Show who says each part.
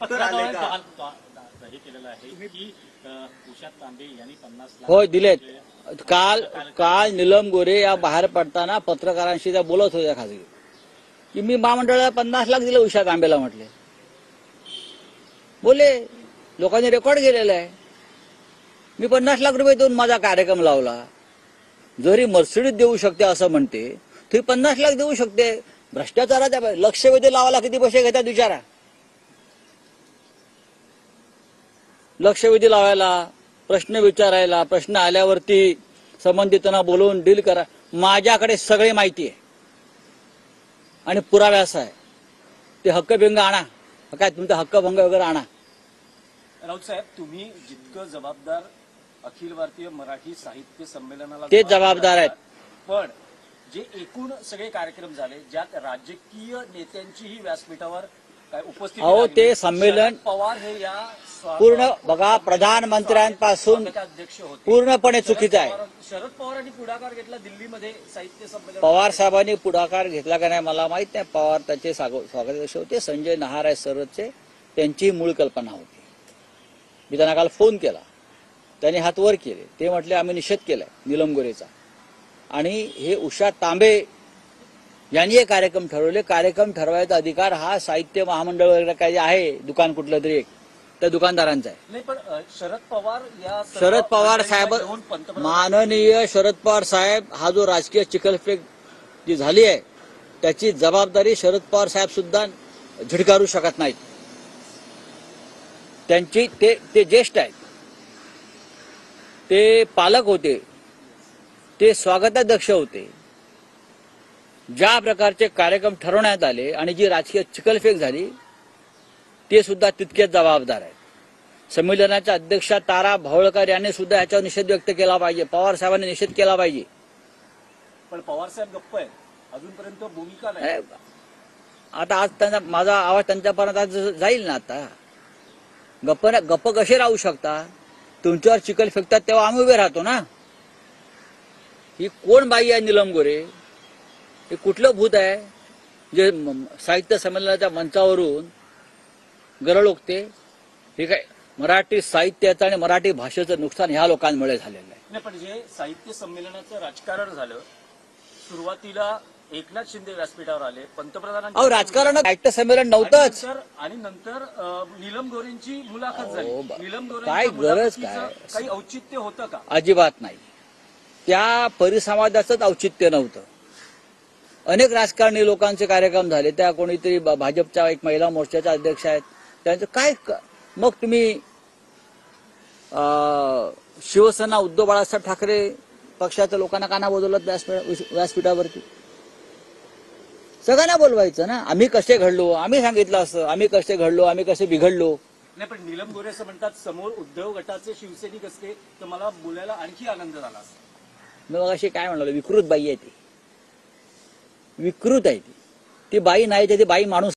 Speaker 1: उत्तर आले का?
Speaker 2: हे केलेलं आहे की उषा तांबे यांनी 50 लाख
Speaker 3: होय दिलेत. काल नीलम गोरे या बाहेर पडताना पत्रकारांशी त्या बोलत होत्या खाजगी की मी महामंडळाला 50 लाख दिले उषा तांबेला म्हटले. बोले लोकांनी रेकॉर्ड केलेलं आहे. मी 50 लाख रुपये देऊन माझा कार्यक्रम लावला. जरी मर्सिडीज देऊ शकते असं म्हणते तरी 50 लाख देऊ शकते. भ्रष्टाचाराच्या लक्षवेधी लावायला किती पैसे घेतात विचारा. लक्षवेधी लावायला, प्रश्न विचारायला, प्रश्न आल्यावरती संबंधितांना बोलवून डील करा. माझ्याकडे सगळी माहिती आहे आणि पुराव्यास आहे. ते हक्कभंग आणा, काय तुमचा हक्कभंग वगैरे आणा.
Speaker 2: राऊत साहेब, तुम्ही जितकं जबाबदार अखिल भारतीय मराठी साहित्य संमेलनाला
Speaker 3: ते जबाबदार आहेत.
Speaker 2: पण जे एकूण सगळे कार्यक्रम झाले ज्यात राजकीय नेत्यांचीही व्यासपीठावर काय उपस्थिती
Speaker 3: अहो ते
Speaker 2: लागली.
Speaker 3: संमेलन
Speaker 2: शरद पवार हे या
Speaker 3: पूर्ण बघा प्रधानमंत्र्यांपासून
Speaker 2: अध्यक्ष होते.
Speaker 3: पूर्णपणे चुकीचं आहे.
Speaker 2: शरद पवारांनी पुढाकार घेतला दिल्लीमध्ये साहित्य संमेलन.
Speaker 3: पवार साहेबांनी पुढाकार घेतला का नाही मला माहित नाही. पवार त्याचे स्वागताध्यक्ष होते. संजय नहार आहे सरचे, त्यांची मूळ कल्पना होती. मी त्यांना काल फोन केला, त्यांनी हात वर केले. ते म्हटले आम्ही निषेध केलाय नीलम गोरेचा आणि हे उषा तांबे यांनी हे कार्यक्रम ठरवले. कार्यक्रम ठरवायचा अधिकार हा साहित्य महामंडळ वगैरे काय आहे दुकान कुठलं तरी एक त्या दुकानदारांचा आहे.
Speaker 2: नाही पण
Speaker 3: शरद पवार साहेब, माननीय शरद पवार साहेब, हा जो राजकीय चिखलफेक जी झाली आहे त्याची जबाबदारी शरद पवार साहेब सुद्धा झिडकारू शकत नाहीत. त्यांची ते ज्येष्ठ आहेत, ते पालक होते, ते स्वागताध्यक्ष होते. ज्या प्रकारचे कार्यक्रम ठरवण्यात आले आणि जी राजकीय चिखलफेक झाली ते सुद्धा तितकेच जबाबदार आहेत. संमेलनाच्या अध्यक्षा तारा भावळकर यांनी सुद्धा याच्यावर निषेध व्यक्त केला पाहिजे. पवार साहेबांनी निषेध केला पाहिजे.
Speaker 2: पण पवार साहेब गप्प आहेत, अजूनपर्यंत भूमिका नाही.
Speaker 3: आता आज त्यांचा माझा आवाज त्यांच्यापर्यंत आज जाईल ना. आता गप्प कसे राहू शकता? तुमच्यावर चिखल फेकतात तेव्हा आम्ही उभे राहतो ना. ही कोण बाई आहे नीलम गोरे? हे कुठलं भूत आहे जे साहित्य संमेलनाच्या मंचावरून गरळ ओकते? हे काय मराठी साहित्याचं आणि मराठी भाषेचं नुकसान ह्या लोकांमुळे झालेलं आहे.
Speaker 2: नाही पण जे साहित्य संमेलनाचं राजकारण झालं, सुरुवातीला एकनाथ शिंदे व्यासपीठावर आले, पंतप्रधानांच्या
Speaker 3: राजकारणात साहित्य संमेलन नव्हतंच
Speaker 2: आणि नंतर नीलम गोरेंची मुलाखत झाली. नीलम
Speaker 3: काय गरज काय?
Speaker 2: काही औचित्य होतं का?
Speaker 3: अजिबात नाही. त्या परिसंवादाचंच औचित्य नव्हतं. अनेक राजकारणी लोकांचे कार्यक्रम झाले. त्या कोणीतरी भाजपच्या एक महिला मोर्चाच्या अध्यक्ष आहेत, त्यांचं काय? मग तुम्ही शिवसेना उद्धव बाळासाहेब ठाकरे पक्षाच्या लोकांना का ना बोलवलं व्यासपीठावरती? सगळ्यांना बोलवायचं ना. आम्ही कसे घडलो, आम्ही सांगितलं असं, आम्ही कसे घडलो, आम्ही कसे बिघडलो.
Speaker 2: नाही पण नीलम गोरे असं म्हणतात, समोर उद्धव गटाचे शिवसैनिक असते तर मला बोलायला आणखी आनंद झाला असता.
Speaker 3: मग अशी काय म्हणाल, विकृत बाई आहे ती, विकृत आहे ती. ती बाई नाही, ती बाई माणूस